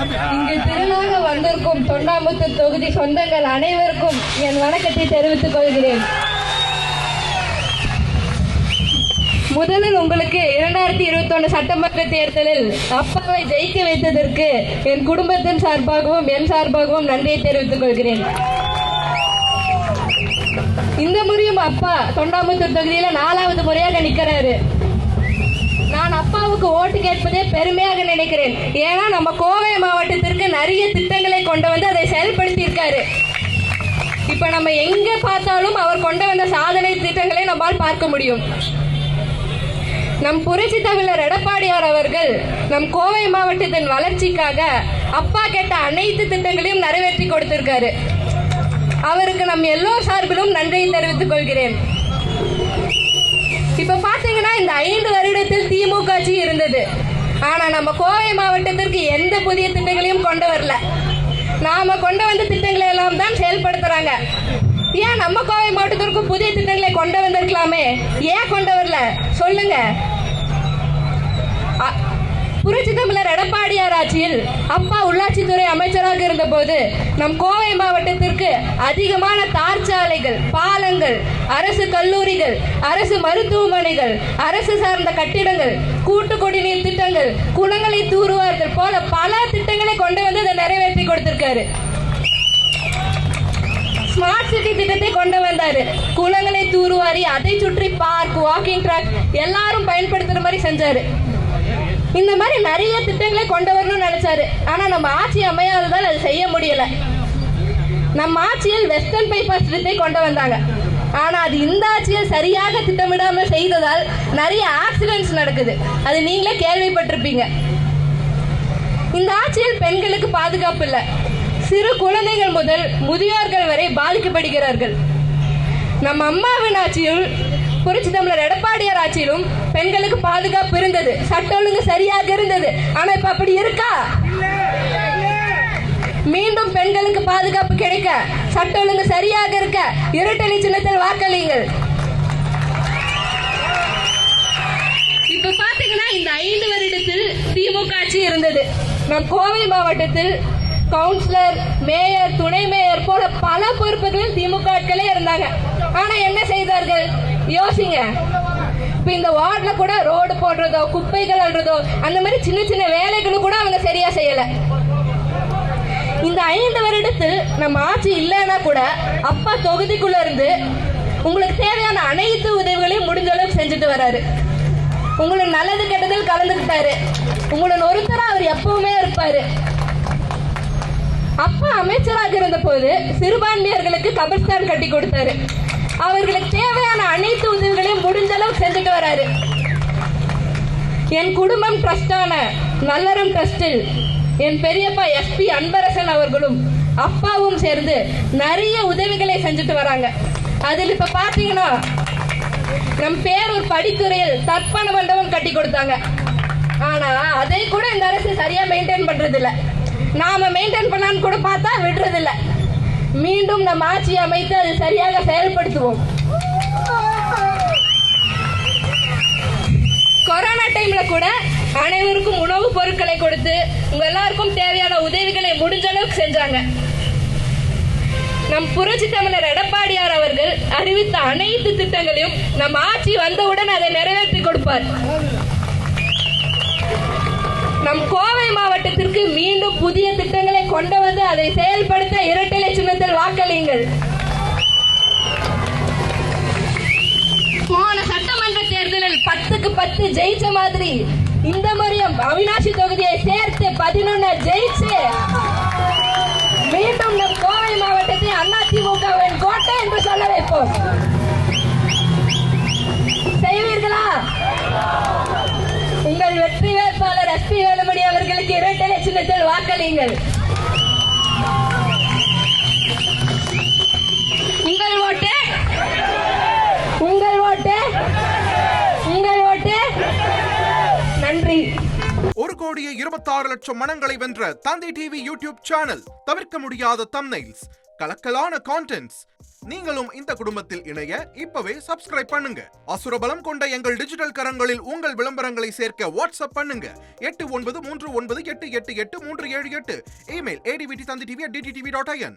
இங்கு திரளாக வந்திருக்கும் தொண்டாமுத்தூர் தொகுதி சொந்தங்கள் அனைவருக்கும் என் வணக்கத்தை தெரிவித்துக் கொள்கிறேன். முதலில் உங்களுக்கு 2021 சட்டமன்ற தேர்தலில் அப்பாவை ஜெயிக்க வைத்ததற்கு என் குடும்பத்தின் சார்பாகவும் என் சார்பாகவும் நன்றியை தெரிவித்துக் கொள்கிறேன். இந்த முறையும் அப்பா தொண்டாமுத்தூர் தொகுதியில 4வது முறையாக நிற்கிறாரு. நான் அப்பாவுக்கு ஓட்டு கேட்பதே பெருமையாக நினைக்கிறேன். ஏன்னா நம்ம கோவை மாவட்டத்திற்கு நிறைய திட்டங்களை கொண்டு வந்து அதை செயல்படுத்தி இருக்காரு. இப்ப நம்ம எங்க பார்த்தாலும் அவர் கொண்டு வந்த சாதனை திட்டங்களை நம்மால் பார்க்க முடியும். நம் புரட்சி தமிழர் எடப்பாடியார் அவர்கள் நம் கோவை மாவட்டத்தின் வளர்ச்சிக்காக அப்பா கேட்ட அனைத்து திட்டங்களையும் நிறைவேற்றி கொடுத்திருக்காரு. அவருக்கு நம் எல்லோர் சார்பிலும் நன்றியை தெரிவித்துக் கொள்கிறேன். இப்ப பாத்தீங்கன்னா இந்த 5 வருடத்தில் திமுக ஆட்சி இருந்தது. ஆனா நம்ம கோவை மாவட்டத்திற்கு எந்த புதிய திட்டங்களையும் கொண்டு வரல. நாம கொண்டு வந்த திட்டங்களை எல்லாம் தான் செயல்படுத்துறாங்க. ஏன் நம்ம கோவை மாவட்டத்திற்கு புதிய திட்டங்களை கொண்டு வந்திருக்கலாமே, ஏன் கொண்டு வரல சொல்லுங்க. புரட்சி தமிழர் எடப்பாடியார் ஆட்சியில் அப்பா உள்ளாட்சித்துறை அமைச்சராக இருந்த போது நம் கோவை மாவட்டத்திற்கு அதிகமான தார் சாலைகள், பாலங்கள், அரசு கல்லூரிகள், அரசு மருத்துவமனைகள், அரசு சார்ந்த கட்டிடங்கள், கூட்டு குடிநீர் திட்டங்கள், குளங்களை தூர்வாறுதல் போல பல திட்டங்களை கொண்டு வந்து அதை நிறைவேற்றி கொடுத்திருக்காரு. ஸ்மார்ட் சிட்டி திட்டத்தை கொண்டு வந்தாரு. குளங்களை தூர்வாரி அதை சுற்றி பார்க், வாக்கிங் ட்ராக் எல்லாரும் பயன்படுத்துற மாதிரி செஞ்சாரு. இந்த மாதிரி நிறைய திட்டங்களை கொண்டு வரணும்னு நினைச்சாரு. ஆனா நம்ம ஆட்சி அமையாததால் அது செய்ய முடியல. நம்ம ஆட்சியில் வெஸ்டர்ன் பைபாஸ் திட்டத்தை கொண்டு வந்தாங்க. ஆனா அது இந்த ஆட்சியில் சரியாக திட்டமிடாமல் செய்ததால் நிறைய ஆக்சிடென்ட்ஸ் நடக்குது. அது நீங்களே கேள்விப்பட்டிருப்பீங்க. இந்த ஆட்சியில் பெண்களுக்கு பாதுகாப்பு இல்லை. சிறு குழந்தைகள் முதல் முதியோர்கள் வரை பாதிக்கப்படுகிறார்கள். நம்ம அம்மாவின் ஆட்சியில் புரட்சி தமிழர் எடப்பாடியார் ஆட்சியிலும் பெண்களுக்கு பாதுகாப்பு இருந்தது, சட்ட ஒழுங்கு சரியாக இருந்தது. ஆனா இப்ப அப்படி இருக்கா? மீண்டும் பெண்களுக்கு பாதுகாப்பு கிடைக்க, சட்ட ஒழுங்கு சரியாக இருக்க இரட்டை சின்னத்தில் வாக்களியுங்கள். இப்ப பாத்தீங்கன்னா இந்த 5 வருடத்தில் திமுக ஆட்சி இருந்தது. நம் கோவை மாவட்டத்தில் கவுன்சிலர், மேயர், துணை மேயர் போல பல பொறுப்புகளில் திமுக ஆட்களே இருந்தாங்க. ஆனா என்ன செய்தார்கள் யோசிங்க. இப்ப இந்த வார்டுல கூட ரோடு போடுறதோ, குப்பைகள் அள்ளுறதோ, அந்த மாதிரி சின்ன சின்ன வேலைகளும் கூட அவங்க சரியா செய்யல. இந்த 5 வருடத்தில் நம்ம ஆட்சி இல்லைன்னா கூட அப்பா தொகுதிக்குள்ள இருந்து உங்களுக்கு தேவையான அனைத்து உதவிகளையும் முடிஞ்ச அளவுக்கு செஞ்சுட்டு வராரு. உங்களுக்கு நல்லது கெட்டதில் கலந்துக்கிட்டாரு. உங்களுடன் ஒருத்தரா அவர் எப்பவுமே இருப்பாரு. அப்பா அமைச்சராக இருந்த போது சிறுபான்மையர்களுக்கு கபர்ஸ்தான் கட்டி கொடுத்தாரு. அவர்களுக்கு தேவையான அனைத்து உதவிகளையும் முடிஞ்ச அளவுக்கு செஞ்சுட்டு வராரு. என் குடும்பம் ட்ரஸ்டான நல்லறம் ட்ரஸ்டில் என் பெரியப்பா SP அன்பரசன் அவர்களும் அப்பாவும் சேர்ந்து நிறைய உதவிகளை செஞ்சுட்டு வராங்க. அதில் இப்ப பாத்தீங்கன்னா நம் பேரூர் படித்துறையில் தர்ப்பண மண்டபம் கட்டி கொடுத்தாங்க. ஆனா அதை கூட இந்த அரசு சரியா மெயின்டைன் பண்றது இல்ல. நாம மெயின்டைன் பண்ணான்னு கூட பார்த்தா விடுறது இல்ல. மீண்டும் நம் ஆட்சி அமைத்து அது சரியாக செயல்படுத்துவோம். கொரோனா டைம்ல கூட அனைவருக்கும் உணவுப் பொருட்களை கொடுத்து உங்க எல்லாருக்கும் தேவையான உதவிகளை முடிஞ்ச அளவுக்கு செஞ்சாங்க. நம் புரட்சி தமிழர் எடப்பாடியார் அவர்கள் அறிவித்த அனைத்து திட்டங்களையும் நம் ஆட்சி வந்தவுடன் அதை நிறைவேற்றி கொடுப்பார். நம் கோவை மாவட்டத்திற்கு மீண்டும் புதிய திட்டங்களை கொண்டு வந்து அதை செயல்படுத்த இரட்டை சின்னத்தில் வாக்களியுங்கள். போன சட்டமன்ற தேர்தலில் 10க்கு 10 ஜெயிச்ச மாதிரி இந்த முறையும் அவினாசி தொகுதியை சேர்த்து 11 ஜெயிச்சு மீண்டும் நம் கோவை மாவட்டத்தை அதிமுகவின் கோட்டை என்று சொல்ல வைப்போம். செய்வீர்களா? உங்கள் வெற்றி வேட்பாளர் SP வேலுமணி அவர்களுக்கு இரட்டை சின்னத்தில் வாக்களியுங்கள். உங்கள் ஓட்டு, உங்கள் ஓட்டு, உங்கள் ஓட்டு. நன்றி. 1,26,00,000 மனங்களை வென்ற தந்தி டிவி யூடியூப் சேனல். தவிர்க்க முடியாத தம்ப்நெயில்ஸ், கலக்கலான கான்டென்ட்ஸ். நீங்களும் இந்த குடும்பத்தில் இணைய இப்பவே சப்ஸ்கிரைப் பண்ணுங்க. அசுரபலம் கொண்ட எங்கள் டிஜிட்டல் கரங்களில் உங்கள் விளம்பரங்களை சேர்க்க வாட்ஸ்அப் பண்ணுங்க. 893988883778. Email advtv@dttv.in.